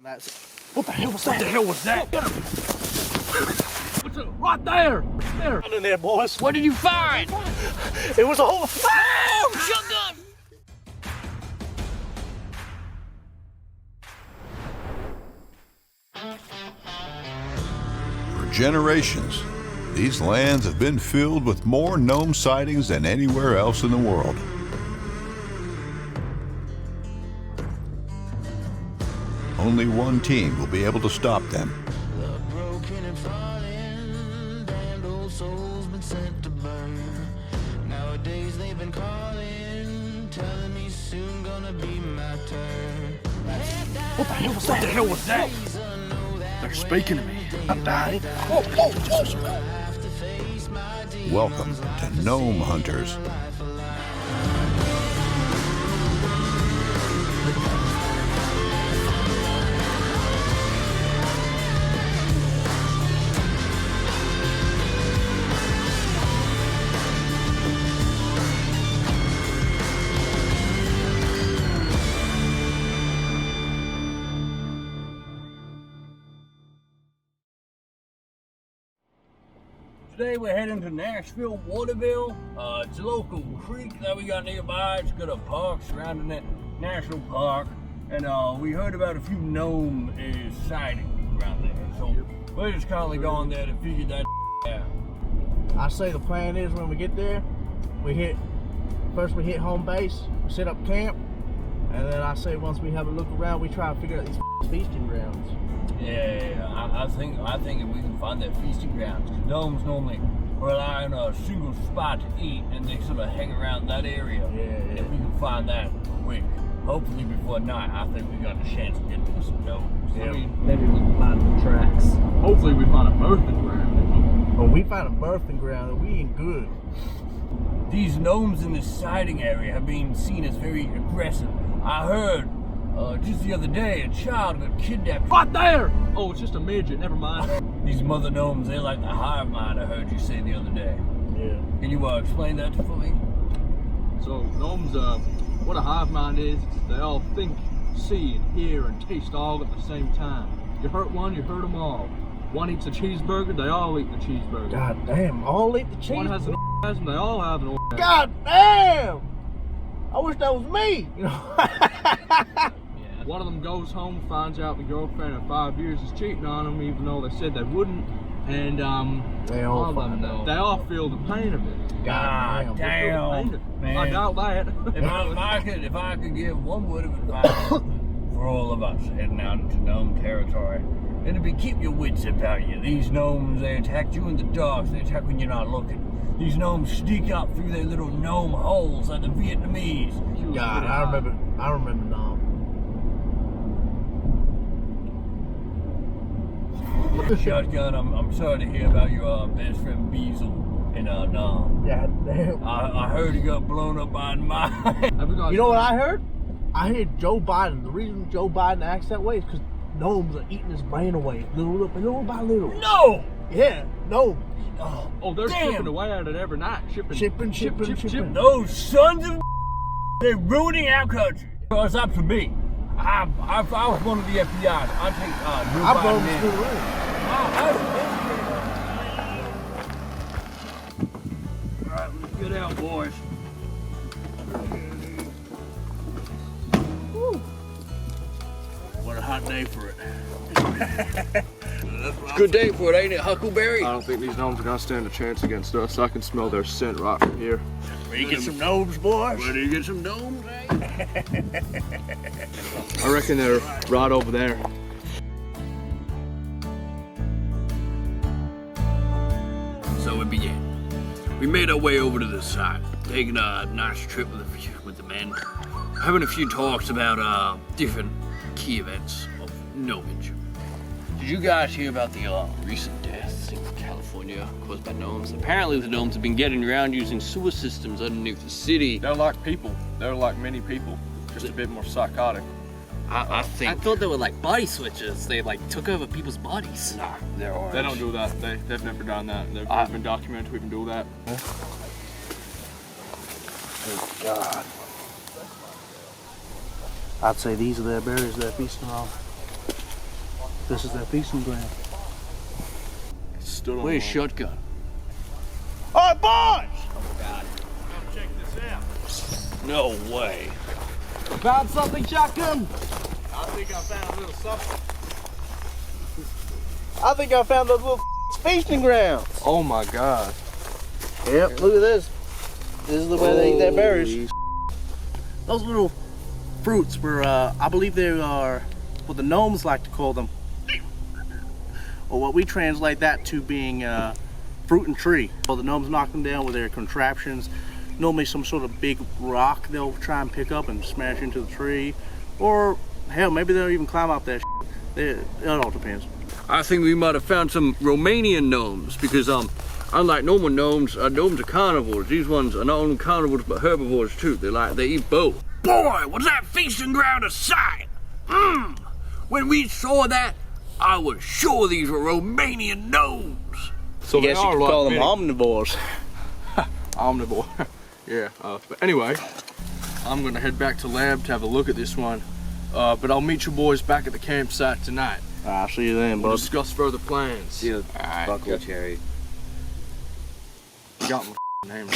What the hell was that? What the hell was that? What's it? Right there! There! Right in there, boys. What did you find? It was a whole... Oh, chugger! For generations, these lands have been filled with more gnome sightings than anywhere else in the world. Only one team will be able to stop them. The broken and fallen, damned old souls been sent to burn. Nowadays they've been calling, telling me soon gonna be my turn. What the hell was that? What the hell was that? They're speaking to me. I'm dying. Whoa, whoa, whoa. Welcome to Gnome Hunters. Today we're heading to Nashville, Waterville. It's a local creek that we got nearby. It's got a park surrounding it, national park. And we heard about a few gnome sightings around there. So we're just currently going there to figure that out. I say the plan is when we get there, we hit home base, we set up camp, and then I say once we have a look around, we try to figure out these feasting grounds. Yeah, I think if we can find that feasting grounds, because gnomes normally rely on a single spot to eat, and they sort of hang around that area. Yeah. If we can find that quick, hopefully before night, I think we got a chance of getting to some gnomes. Yeah. I mean, Maybe we can find some tracks. Hopefully we find a birthing ground. When we find a birthing ground, we ain't good. these gnomes in this sighting area have been seen as very aggressive. I heard just the other day a child got kidnapped. Right there! Oh, it's just a midget, never mind. These mother gnomes, they like the hive mind, I heard you say the other day. Yeah. Can you explain that for me? So gnomes, what a hive mind is they all think, see, and hear, and taste all at the same time. You hurt one, you hurt them all. One eats a cheeseburger, they all eat the cheeseburger. God damn, all eat the cheeseburger. One has an orgasm, they all have an orgasm. God damn! I wish that was me. You know? One of them goes home, finds out the girlfriend in 5 years is cheating on him, even though they said they wouldn't. And they all find out. They all feel the pain of it. God damn, man. I doubt that. if I could give one word of advice for all of us heading out into gnome territory, it'd be keep your wits about you. These gnomes, they attack you in the dark, they attack when you're not looking. These gnomes sneak up through their little gnome holes like the Vietnamese. God, I remember gnome. Shotgun, I'm sorry to hear about your best friend Beazle in Gnome. God damn. I heard he got blown up by a mine. You know what I heard? I heard Joe Biden. The reason Joe Biden acts that way is because gnomes are eating his brain away, little by little. No! Yeah, gnome. Oh, they're Damn. shipping away at it every night. Shipping. Those sons of they're ruining our country. So it's up to me. If I was one of the FBI's, I'd take Joe I Biden voted in. for the room. Alright, let's get out, boys. Woo. What a hot day for it. Good day for it, ain't it, Huckleberry? I don't think these gnomes are gonna stand a chance against us. I can smell their scent right from here. Ready to get some gnomes, boys? Ready to get some gnomes, eh? I reckon they're right over there. So we began. We made our way over to the site, taking a nice trip with the men, having a few talks about different key events of gnomage. Did you guys hear about the recent deaths in California caused by gnomes? Apparently the gnomes have been getting around using sewer systems underneath the city. They're like people. They're like many people, just a bit more psychotic. I thought they were like body switches. They like took over people's bodies. Nah, they're orange. They don't do that. They've never done that. They've been documented to even do that. Oh, God. I'd say these are their berries they're feasting on. This is their feasting ground. Stood on Where's one. shotgun? All right, boys! Come check this out. No way. Found something, shotgun? I think I found a little something. I think I found those little feasting grounds. Oh my god. Yep, look at this. This is the way they eat their berries. Those little fruits were, I believe they are what the gnomes like to call them. Or what we translate that to being fruit and tree. Well, the gnomes knock them down with their contraptions. Normally some sort of big rock they'll try and pick up and smash into the tree. Or, hell, maybe they'll even climb up that shit. It all depends. I think we might have found some Romanian gnomes because unlike normal gnomes are carnivores. These ones are not only carnivores but herbivores too. They eat both. Boy, was that feasting ground a sight! When we saw that, I was sure these were Romanian gnomes. So they Guess you are could like call them mini- omnivores. omnivore. Yeah. But anyway, I'm gonna head back to lab to have a look at this one. But I'll meet you boys back at the campsite tonight. I'll see you then, We'll bud. discuss further plans. See you, Alright, Buckle good. Cherry. Got my name.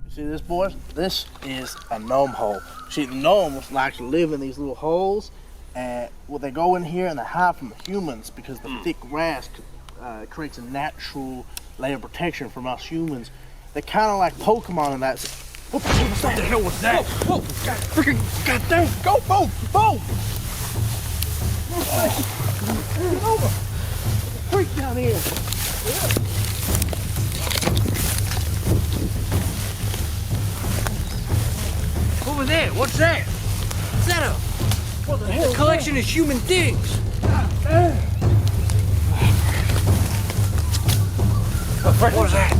See this, boys? This is a gnome hole. See, the gnomes like to live in these little holes, and well, they go in here and they hide from the humans because the thick grass creates a natural layer of protection from us humans. They're kind of like Pokemon in that. What the hell was that? Whoa, God, freaking goddamn! Go, boom! Get over! Freak down here! Over there, what's that? What's that a What the hell? collection of human things? What was that?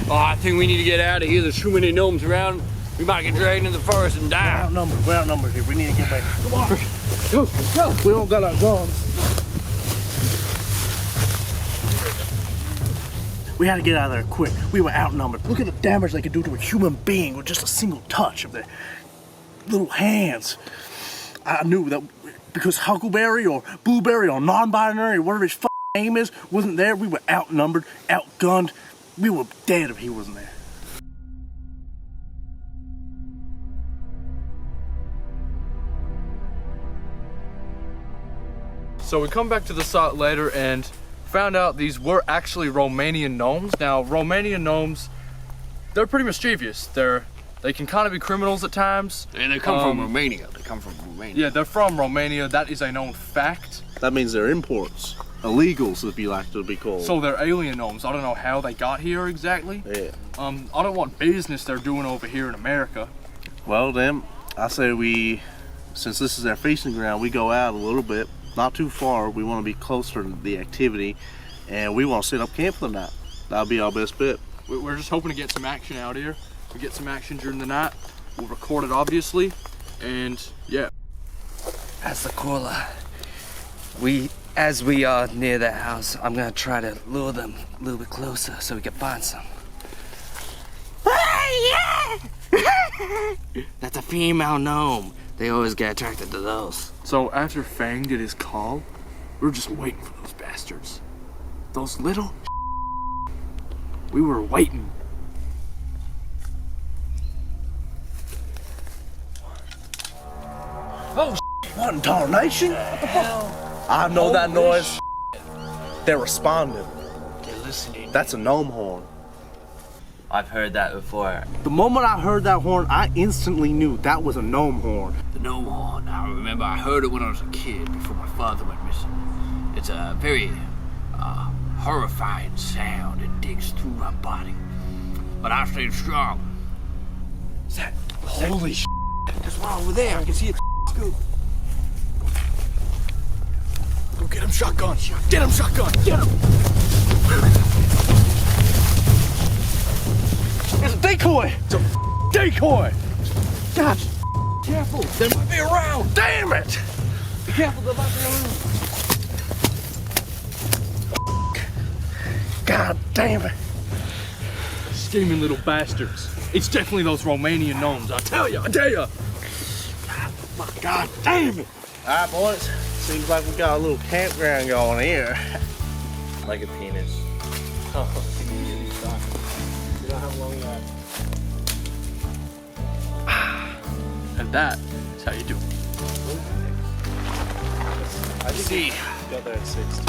Oh, I think we need to get out of here. There's too many gnomes around. We might get dragged into the forest and die. We're outnumbered here. We need to get back. Come on. Go. We don't got our guns. We had to get out of there quick. We were outnumbered. Look at the damage they could do to a human being with just a single touch of their little hands. I knew that because Huckleberry or Blueberry or non-binary or whatever his name is wasn't there. We were outnumbered, outgunned. We were dead if he wasn't there. So we come back to the site later and found out these were actually Romanian gnomes. Now, Romanian gnomes, they're pretty mischievous. They can kind of be criminals at times. And they come from Romania. They come from Romania. Yeah, they're from Romania. That is a known fact. That means they're imports. Illegals, as we like to be called. So they're alien gnomes. I don't know how they got here exactly. Yeah. I don't know what business they're doing over here in America. Well, then, I say since this is our feasting ground, we go out a little bit, not too far. We want to be closer to the activity, and we want to set up camp for the night. That'll be our best bet. We're just hoping to get some action out here. We get some action during the night. We'll record it, obviously, and yeah. That's the caller. As we are near that house, I'm gonna try to lure them a little bit closer so we can find some. That's a female gnome. They always get attracted to those. So after Fang did his call, we were just waiting for those bastards. Those little we were waiting. Oh, what in tarnation? What the fuck? I know that noise. They're responding. They're listening. That's a gnome horn. I've heard that before. The moment I heard that horn, I instantly knew that was a gnome horn. The gnome horn. I remember I heard it when I was a kid before my father went missing. It's a very horrifying sound. It digs through my body. But I stayed strong. Holy shit. There's one over there. I can see it. Scoop. Go get him, shotgun. Get him, shotgun. Get him. It's a decoy! It's a decoy! God, Careful, they might be around. damn it! Be careful, they might be around. God damn it! Scheming little bastards. It's definitely those Romanian gnomes. I tell you. My God damn it. All right, boys. Seems like we got a little campground going here. Like a penis. Oh, immediately stop. You know how long that. And that is how you do it. I think got there at 6 too.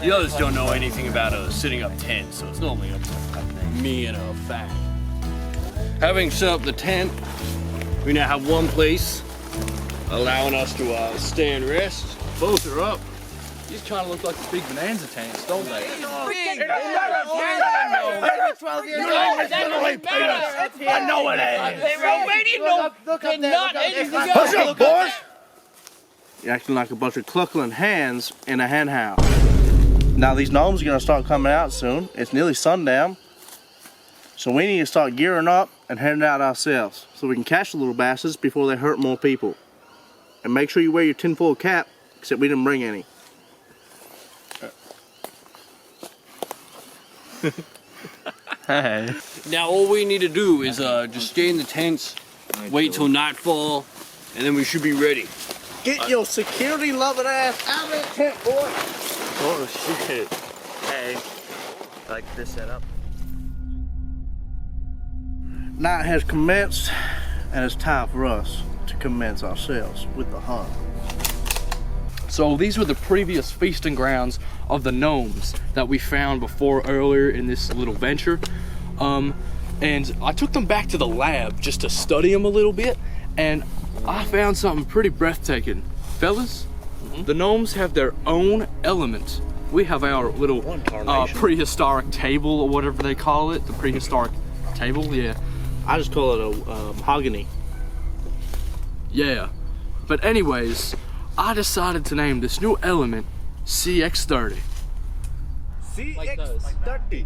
The others don't know anything about setting up tents, so it's normally up to me and a fact. Having set up the tent, we now have one place allowing us to stay and rest. Both are up. These kind of look like the Big Bonanza tanks, don't they? I know it is. What's up, boys? You're acting like a bunch of cluckling hens in a hen house. Now these gnomes are gonna start coming out soon. It's nearly sundown. So we need to start gearing up and heading out ourselves so we can catch the little bastards before they hurt more people. And make sure you wear your tinfoil cap, except we didn't bring any. Hey. Now all we need to do is just stay in the tents, wait till nightfall, and then we should be ready. Get your security loving ass out of that tent, boy. Oh shit. Hey. Like this setup. Night has commenced, and it's time for us to commence ourselves with the hunt. So these were the previous feasting grounds of the gnomes that we found before earlier in this little venture. And I took them back to the lab just to study them a little bit, and I found something pretty breathtaking. Fellas, the gnomes have their own element. We have our little prehistoric table or whatever they call it, the prehistoric table, yeah. I just call it a mahogany. Yeah, but anyways, I decided to name this new element CX30. CX30.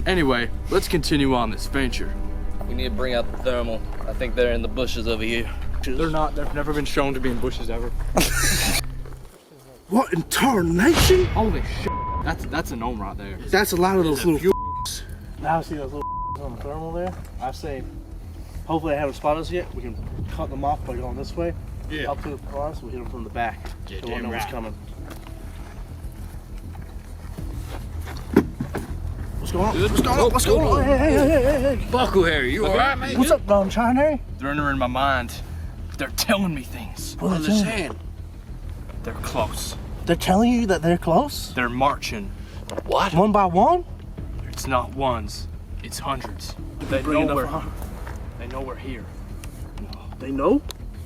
Anyway, let's continue on this venture. We need to bring out the thermal. I think they're in the bushes over here. They're not, they've never been shown to be in bushes ever. What in tarnation? Holy shit, that's a gnome right there. That's a lot of those little Now I see those little on the thermal there. I say, hopefully they haven't spotted us yet. We can cut them off by going this way. Yeah. Up to the car, so we hit them from the back. Yeah, They won't know what's right. coming. What's going on? Good. What's going on? What's going on? Hey. Buckle Harry, you alright, mate? What's up, Don China? They're entering my mind. They're telling me things. What are they saying? They're close. They're telling you that they're close? They're marching. What? One by one? It's not ones, it's hundreds. They know we're here. They know?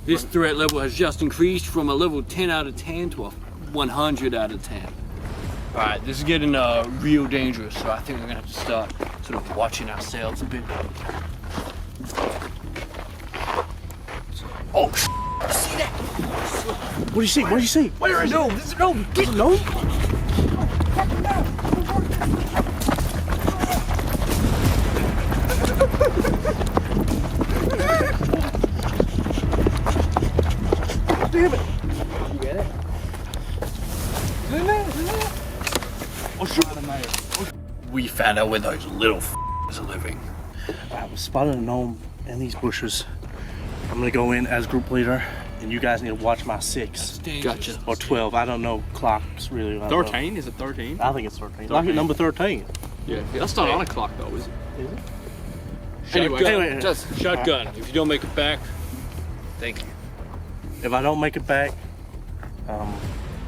This threat level has just increased from a level 10 out of 10 to a 100 out of 10. Alright, this is getting real dangerous, so I think we're gonna have to start sort of watching ourselves a bit. Oh, see that? What do you see? What do you see? Where is it? This is no. Get it, no? Damn it! You get it? Oh shit! We found out where those little f***s are living. I was spotted a gnome in these bushes. I'm gonna go in as group leader, and you guys need to watch my 6. Gotcha. Or 12, I don't know clocks really. I don't know. 13? Is it 13? I think it's 13. Lock at number 13. Yeah. That's not on a clock though, is it? Is it? Anyway, Just shotgun. If you don't make it back, thank you. If I don't make it back,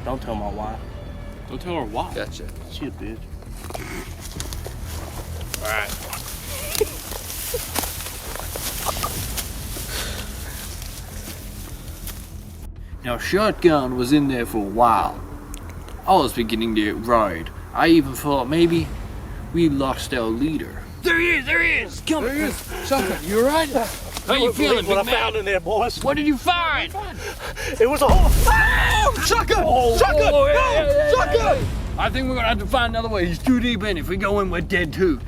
don't tell my wife. don't tell her why. Gotcha. She a bitch. Alright. Now, shotgun was in there for a while. I was beginning to get worried. I even thought maybe we lost our leader. There he is! There he is! Come on! Shotgun, you alright? How you feeling, What I big man? found in there, boys? What did you find? It was a whole. Oh! Shotgun! Shotgun! Oh, No! Shotgun! I think we're gonna have to find another way. He's too deep in. If we go in, we're dead too.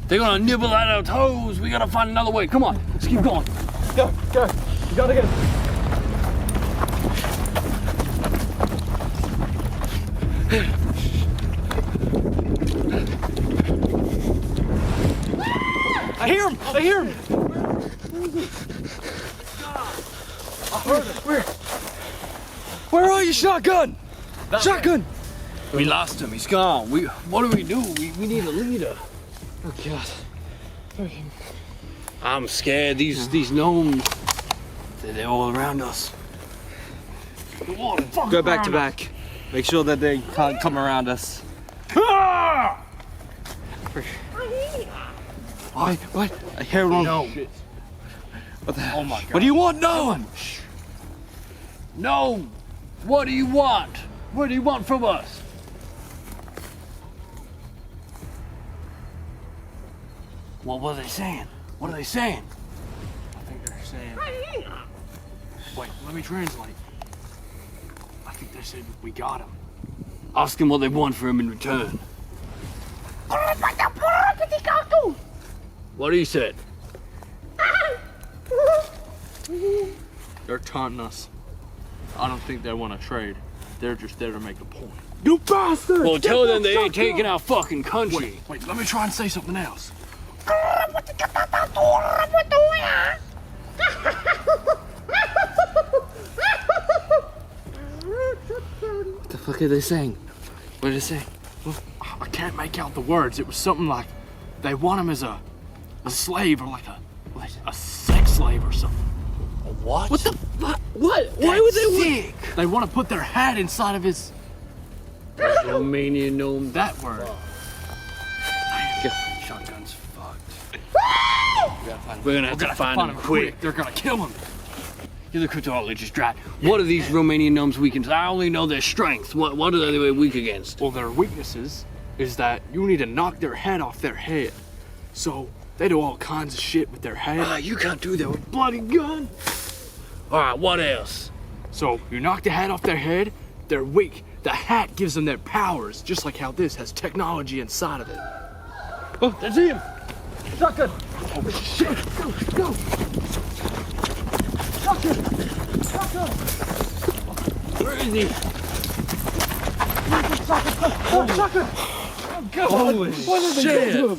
They're gonna nibble at our toes. We gotta find another way. Come on, let's keep going. Go, go. You gotta get him. I hear him! I hear him! I heard him. Where are you, shotgun? Shotgun! We lost him. He's gone. What do? We need a leader. Oh God. I'm scared. These gnomes, they're all around us. Go back to back. Make sure that they can't come around us. What? I hear one. No. What the hell? Oh my God. What do you want? No! No. What do you want? What do you want from us? What were they saying? What are they saying? I think they're saying. Wait, let me translate. I think they said we got him. Ask them what they want for him in return. What he said? They're taunting us. I don't think they want to trade. They're just there to make a point. You bastard! Well, tell them they ain't taking our fucking country. Wait, let me try and say something else. What the fuck are they saying? What did they say? I can't make out the words. It was something like they want him as a slave or like a sex slave or something. What? What the fuck? What? Why would they want? They want to put their hat inside of his. Romanian gnome. That word. Shotgun's fucked. We're gonna have to find him quick. They're gonna kill him. You're the cryptologist, right? What are these Romanian gnomes weak against? I only know their strengths. What are they weak against? Well, their weaknesses is that you need to knock their head off their head. So they do all kinds of shit with their head. You can't do that with a bloody gun. All right, what else? So you knock the hat off their head, they're weak. The hat gives them their powers, just like how this has technology inside of it. Oh, that's him. Shotgun! Oh shit! Go! Go! Shotgun! Shotgun! Where is he? Oh, shotgun! Oh, God! Holy shit!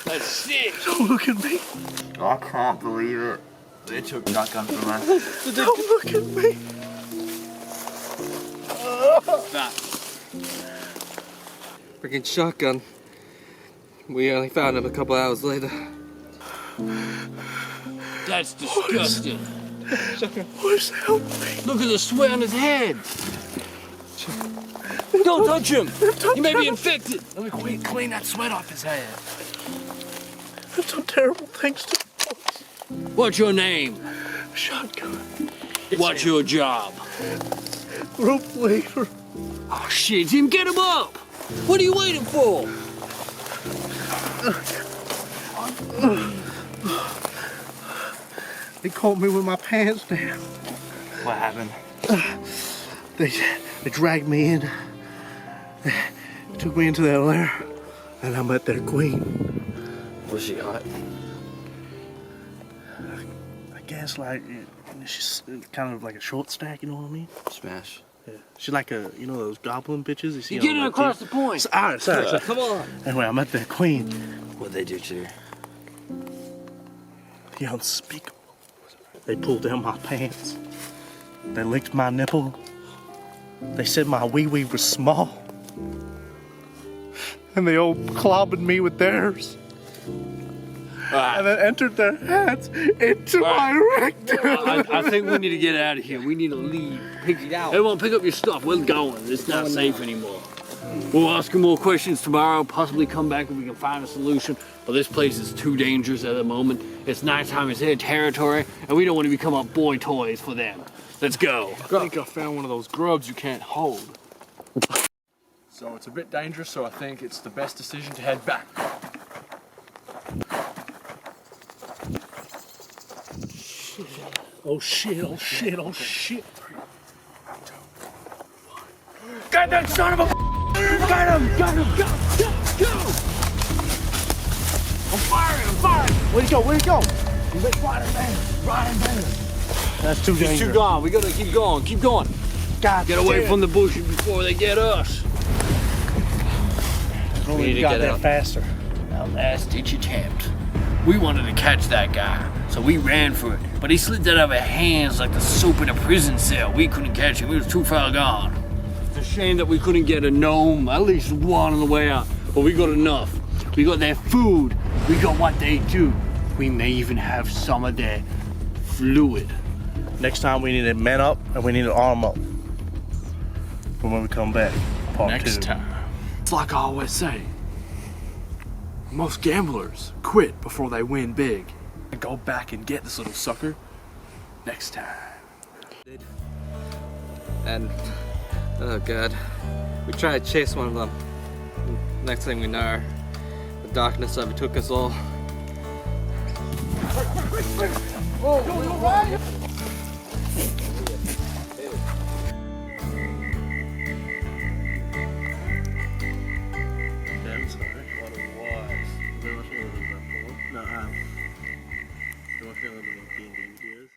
That's sick. Don't look at me. I can't believe it. They took shotgun from us. Don't look at me. Stop. Freaking shotgun. We only found him a couple hours later. That's disgusting. Please help me. Look at the sweat on his head. Don't touch him. He may be infected. Let me clean that sweat off his head. I've done terrible things to What's your name? Shotgun. What's your job? Rope leader. Oh shit, Jim, get him up! What are you waiting for? They caught me with my pants down. What happened? They dragged me in. They took me into their lair. And I met their queen. Was she hot? I guess like she's kind of like a short stack, you know what I mean? Smash. Yeah. She's like a, you know those goblin bitches you see. You're on getting the across TV? the point. Sorry. Come on. Anyway, I met their queen. What'd they do to her? The unspeakable. They pulled down my pants. They licked my nipple. They said my wee-wee was small. And they all clobbered me with theirs. And then entered their hands into my rectum. I think we need to get out of here. We need to leave. Pick it out. Everyone, pick up your stuff. We're going. It's not safe anymore. We'll ask you more questions tomorrow. Possibly come back if we can find a solution. But this place is too dangerous at the moment. It's nighttime. It's their territory, and we don't want to become up boy toys for them. Let's go. I think I found one of those grubs you can't hold. So it's a bit dangerous, so I think it's the best decision to head back. Oh shit, oh shit, oh shit. Get that son of a... Get him! Go! I'm firing! Where'd he go? He's like riding down. That's too dangerous. He's too gone. We gotta keep going. God Get away damn. from the bushes before they get us. We need to got get there out. faster. Our last ditch attempt. We wanted to catch that guy, so we ran for it. But he slipped out of our hands like the soap in a prison cell. We couldn't catch him. He was too far gone. It's a shame that we couldn't get a gnome, at least one on the way out. But we got enough. We got their food. We got what they do. We may even have some of their fluid. Next time we need to man up and we need to arm up. For when we come back. Part Next 2. time. It's like I always say. Most gamblers quit before they win big. Go back and get this little sucker next time. And, oh god, we tried to chase one of them. Next thing we know, the darkness overtook us all. I'm sorry. What it was. They were feeling the before. No, they were feeling the D&D videos.